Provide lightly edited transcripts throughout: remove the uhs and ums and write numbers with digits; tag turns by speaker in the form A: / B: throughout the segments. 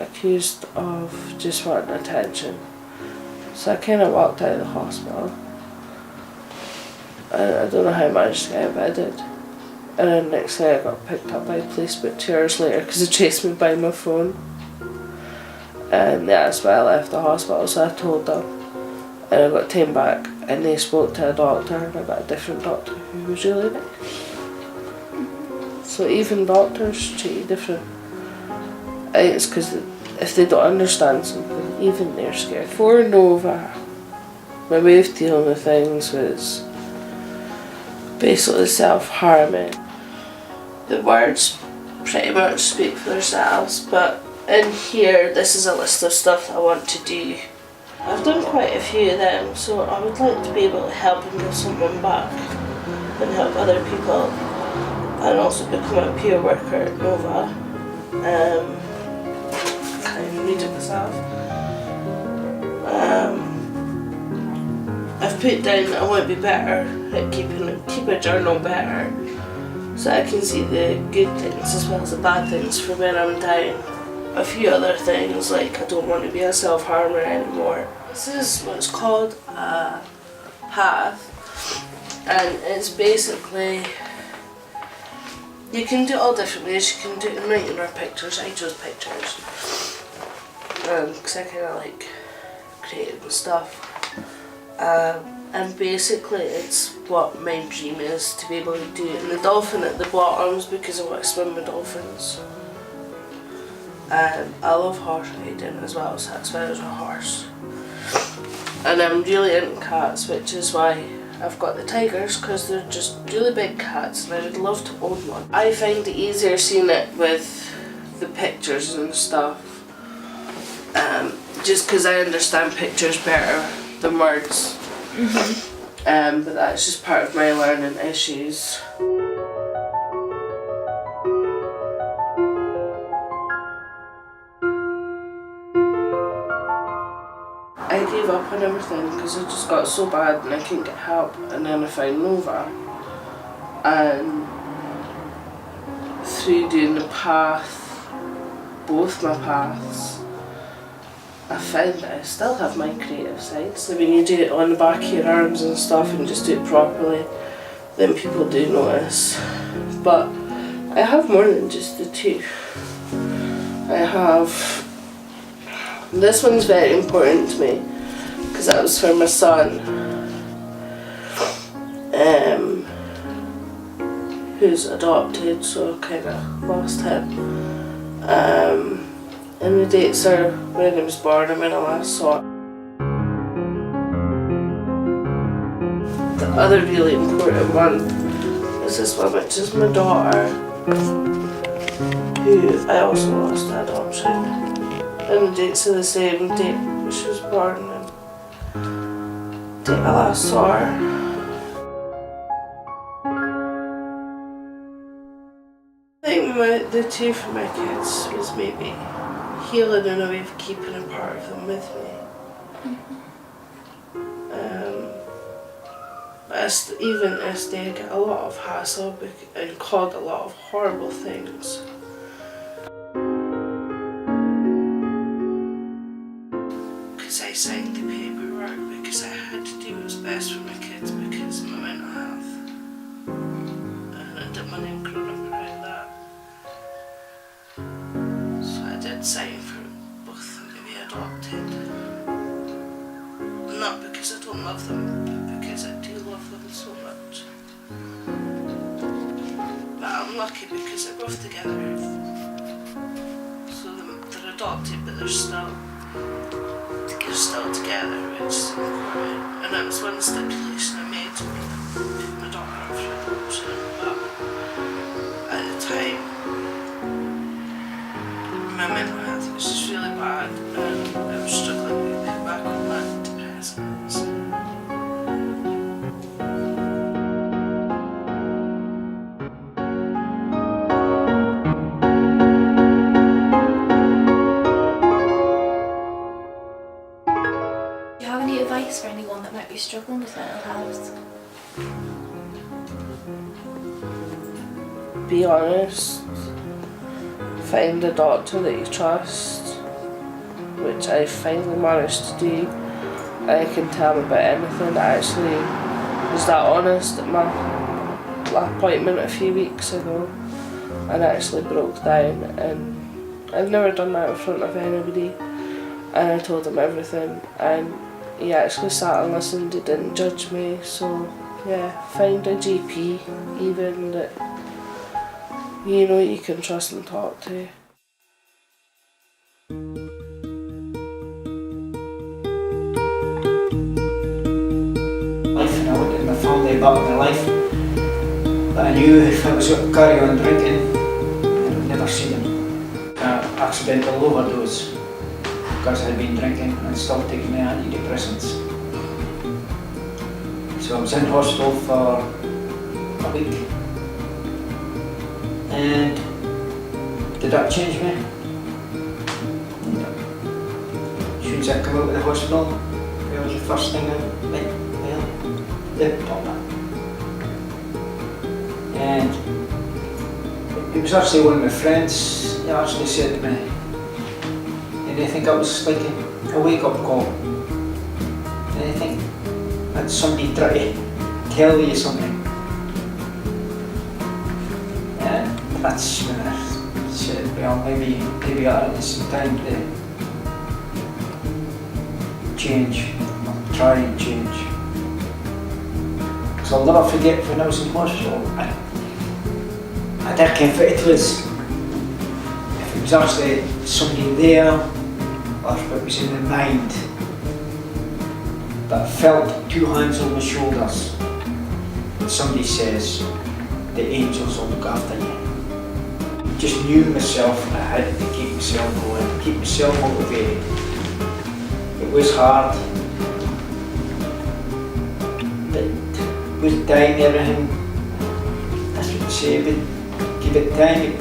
A: accused of just wanting attention. So I kind of walked out of the hospital. I don't know how I managed to get out, but I did. And then next day I got picked up by police about 2 hours later because they chased me by my phone. And yeah, that's why I left the hospital, so I told them. And I got taken back and they spoke to a doctor and I got a different doctor who was really nice. So even doctors treat you different. I think it's because if they don't understand something, even they're scared. For Nova, my way of dealing with things was basically self-harming. The words pretty much speak for themselves, but in here this is a list of stuff that I want to do. I've done quite a few of them, so I would like to be able to help and give something back and help other people, and also become a peer worker at Nova. I can't even read it myself. I've put down I want to be better at keep a journal better, so I can see the good things as well as the bad things for when I'm down. A few other things like I don't want to be a self-harmer anymore. This is what's called a path, and it's basically, you can do it all different ways. You can do it in writing or pictures. I chose pictures because I kind of like creative and stuff. And basically it's what my dream is to be able to do it. And the dolphin at the bottom is because I want to swim with dolphins. I love horse riding as well, so that's why there's a horse. And I'm really into cats, which is why I've got the tigers, because they're just really big cats and I would love to own one. I find it easier seeing it with the pictures and stuff, just because I understand pictures better than words. But that's just part of my learning issues. I gave up on everything because it just got so bad and I couldn't get help, and then I found Nova, and through doing the path, both my paths, I found that I still have my creative side. So when you do it on the back of your arms and stuff and just do it properly, then people do notice. But I have more than just the two. I have, this one's very important to me because that was for my son, who's adopted, so I kind of lost him. And the dates are when he was born and when I last saw it. The other really important one is this one, which is my daughter, who I also lost to adoption. And the dates are the same date she was born and date I last saw her. I think the two for my kids was maybe healing in a way of keeping a part of them with me. But even as they get a lot of hassle and called a lot of horrible things. Because I signed the paperwork because I had to do what's best for my kids because of my mental health. And I didn't want them growing up around that. So I did sign for both to be adopted. Not because I don't love them, but because I do love them so much. But I'm lucky because they're both together. So they're adopted, but they're still together, which is important. And that was one stipulation I made to put my daughter up for adoption. But at the time, my mental health was just really bad and I was struggling with put back on my antidepressants.
B: Do you have any advice for anyone that might be struggling with mental health?
A: Be honest. Find a doctor that you trust. which I finally managed to do. I can tell him about anything. I actually was that honest at my appointment a few weeks ago, and I actually broke down, and I've never done that in front of anybody, and I told him everything, and he actually sat and listened. He didn't judge me. So yeah, find a GP even that you know you can trust and talk to.
C: Life, and I looked at my family back in my life, but I knew if I was going to carry on drinking, I would never see them. Accidental overdose because I'd been drinking and still taking my antidepressants. So I was in hospital for a week. And did that change me? No. As soon as I come out of the hospital, it was the first thing I went, well, the Papa. And it was actually one of my friends that actually said to me, and I think it was like a wake-up call. And I think that's somebody trying to tell you something. And that's when I said, well, maybe I it's time to change, or try and change. Because I'll never forget when I was in hospital, I didn't care if it was actually somebody there, or if it was in my mind. But I felt two hands on my shoulders. And somebody says, the angels will look after you. Just knew myself, I had to keep myself going, keep myself motivated. It was hard. But with time, everything, that's what they say, but give it time, it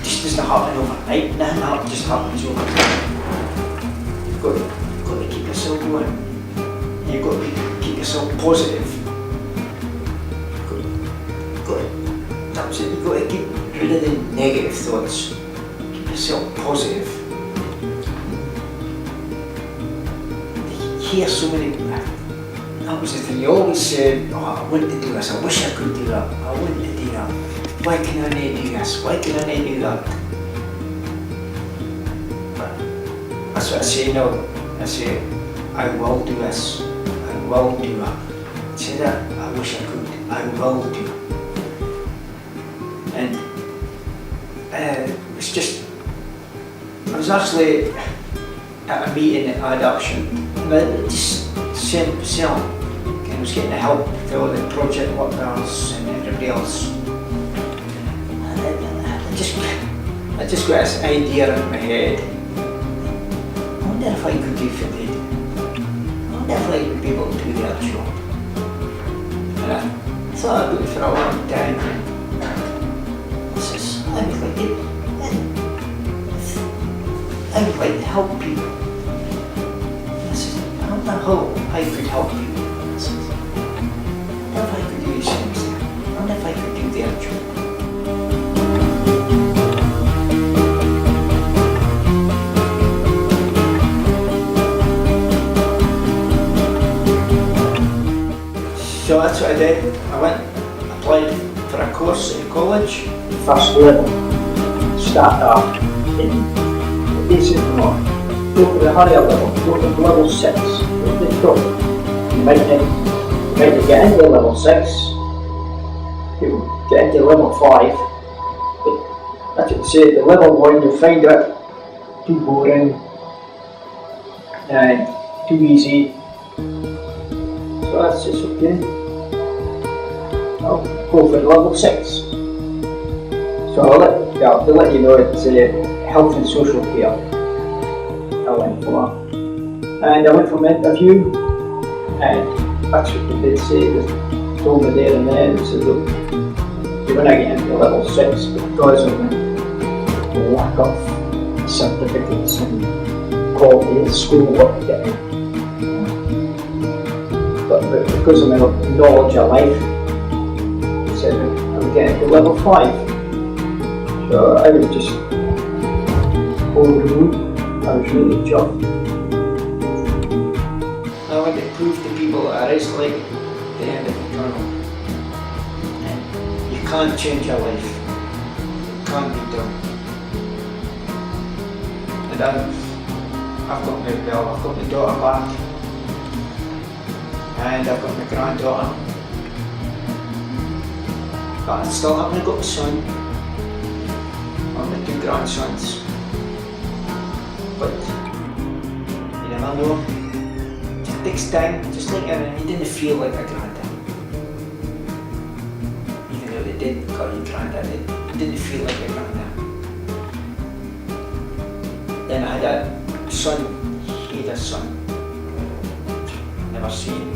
C: just doesn't happen overnight. Nothing just happens overnight. You've got to keep yourself going. You've got to keep yourself positive. You've got to keep rid of the negative thoughts. Keep yourself positive. You hear so many. That was the thing. You always said, "Oh, I want to do this. I wish I could do that. I want to do that. Why can I not do this? Why can I not do that?" But that's what I say now. I say, "I will do this. I will do that." Say that. I wish I could. I will do. And it's just, I was actually at a meeting at Adoption, and I just saying to myself, I was getting the help for all the project workers and everybody else. And I just got this idea in my head. I wonder if I could do for them. I wonder if I would be able to do their job. And I thought about it for a long time. I would like to, I would like to help people. I said, I don't know how I could help people. I said, I wonder if I could do these things. I wonder if I could do their job. So that's what I did. I went, applied for a course in college. First level, start off in the basic one, go to the higher level, go to level 6, go to the top. You might not get into level 6, you get into level 5, but that's what they say, the level 1 you'll find it too boring and too easy, so that's just okay. I'll go for level 6. So I'll let you know it's health and social care. I went for that. And I went for an interview, and that's what they did say. They told me there and then, they said, look, you're going to get into level 6 because of the lack of certificates and quality of schoolwork getting. But because of my knowledge of life, they said I'm getting to level 5. So I was just overruled. I was really chuffed. want to prove to people that there is light at the end of the tunnel. And you can't change your life. It can't be done. And I've got my daughter back. And I've got my granddaughter. But I still haven't got a son. I've got 2 grandsons. But you never know. It just takes time. Just like you didn't feel like a granddad. Even though they did call you granddad, it didn't feel like a granddad. Then I had a son. He had a son. Never seen him.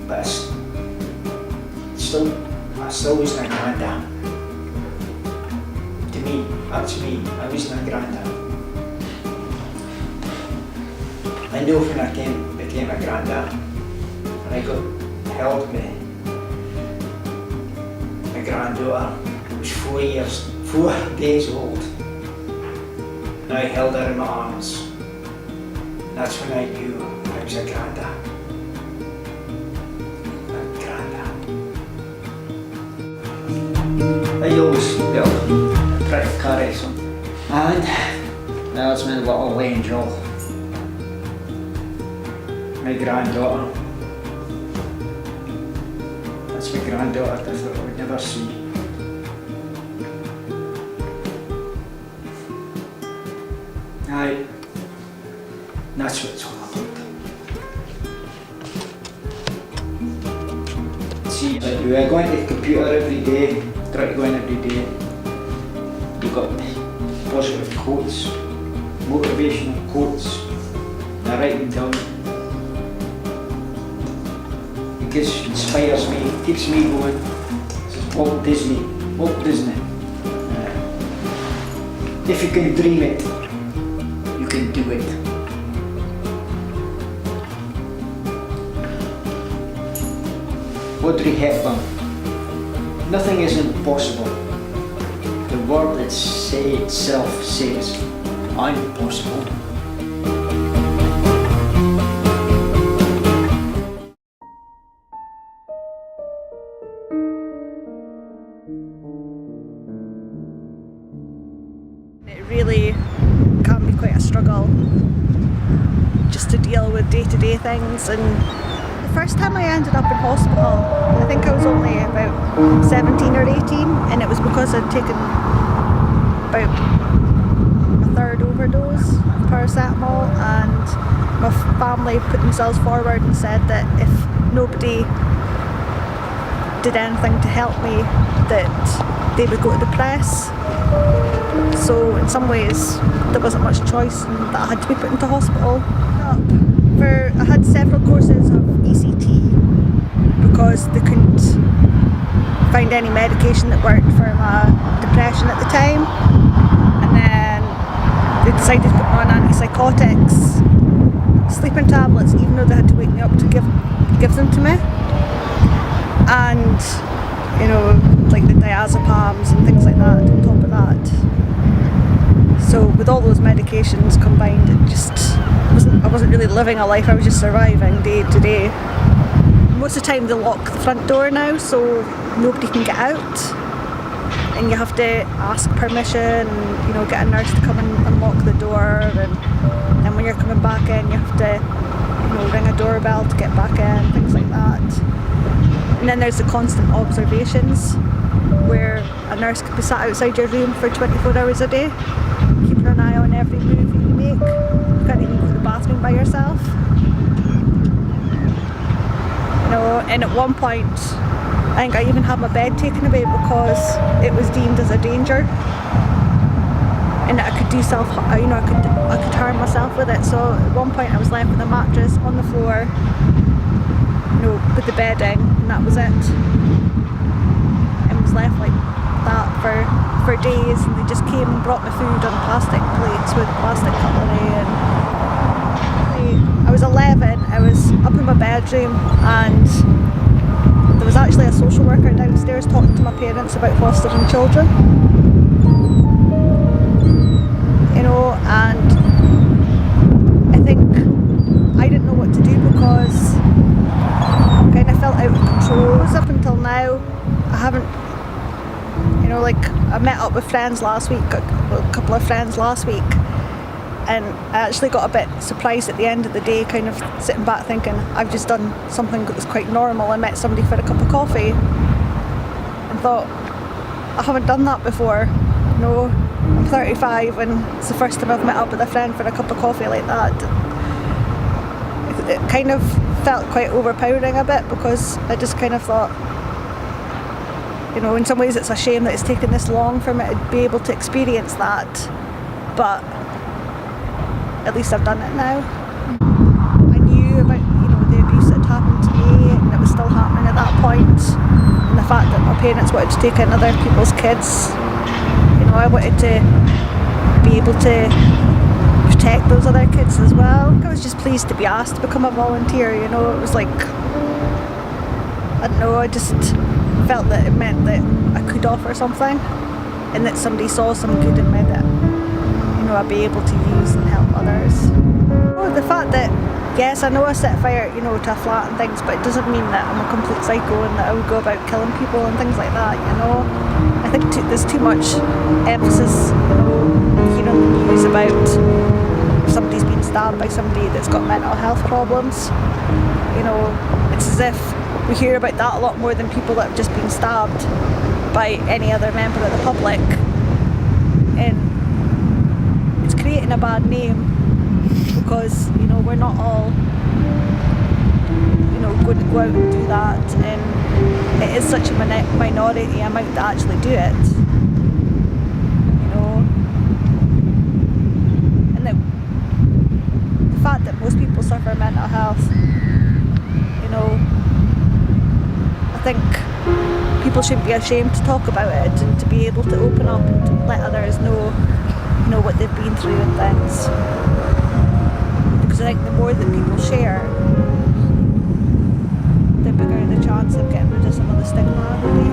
C: But I still wasn't a granddad. To me, that's me. I wasn't a granddad. I know when I became a granddad, when I got held my granddaughter, who was 4 days old, and I held her in my arms. And that's when I knew I was a granddad. I always try to carry some. And there's my little angel, my granddaughter. That's my granddaughter that I would never see. Aye, that's what it's all about. See, we are going to the computer every day. Try to go in every day. You've got positive quotes, motivational quotes, and I write them down. It inspires me, keeps me going. This is Walt Disney. If you can dream it, you can do it. Audrey Hepburn. Nothing is impossible. The word itself says, I'm possible.
D: It really can be quite a struggle just to deal with day-to-day things. And the first time I ended up in hospital, I think I was only about 17 or 18, and it was because I'd taken about a third overdose of paracetamol, and my family put themselves forward and said that if nobody did anything to help me, that they would go to the press. So in some ways there wasn't much choice and that I had to be put into hospital. I had several courses of ECT because they couldn't find any medication that worked for my depression at the time, and then they decided to put me on antipsychotics, sleeping tablets, even though they had to wake me up to give them to me, and you know, like the diazepams and things like that on top of that. So with all those medications combined, I wasn't really living a life, I was just surviving day to day. Most of the time they lock the front door now, so nobody can get out, and you have to ask permission and, you know, get a nurse to come and unlock the door, and when you're coming back in you have to, you know, ring a doorbell to get back in, things like that. And then there's the constant observations where a nurse could be sat outside your room for 24 hours a day, keeping an eye on every move that you make. You can't even go to the bathroom by yourself. You know, and at one point I think I even had my bed taken away because it was deemed as a danger, and I could do I could harm myself with it. So at one point I was left with a mattress on the floor, you know, with the bedding, and that was it. And was left like that for days, and they just came and brought me food on plastic plates with plastic cutlery. And I was 11, I was up in my bedroom, and there was actually a social worker downstairs talking to my parents about fostering children. You know, and I think I didn't know what to do friends last week, a couple of friends last week, and I actually got a bit surprised at the end of the day, kind of sitting back thinking I've just done something that was quite normal and met somebody for a cup of coffee, and thought, I haven't done that before. No, I'm 35 and it's the first time I've met up with a friend for a cup of coffee like that. It kind of felt quite overpowering a bit, because I just kind of thought, you know, in some ways it's a shame that it's taken this long for me to be able to experience that, but at least I've done it now. I knew about, you know, the abuse that had happened to me, and it was still happening at that point, and the fact that my parents wanted to take in other people's kids. You know, I wanted to be able to protect those other kids as well. I was just pleased to be asked to become a volunteer, you know. It was like, I don't know, I just felt that it meant that I could offer something, and that somebody saw some good in me that, you know, I'd be able to use and help others. Oh, the fact that, yes, I know I set fire, you know, to a flat and things, but it doesn't mean that I'm a complete psycho and that I would go about killing people and things like that, you know. I think there's too much emphasis, you know, here on the news about somebody's been stabbed by somebody that's got mental health problems. You know, it's as if we hear about that a lot more than people that have just been stabbed by any other member of the public. And it's creating a bad name, because, you know, we're not all, you know, going to go out and do that, and it is such a minority amount that actually do it, you know. And the fact that most people suffer mental health, you know, I think people shouldn't be ashamed to talk about it, and to be able to open up and to let others know, you know, what they've been through and things. Because I think the more that people share, the bigger the chance of getting rid of some of the stigma, really.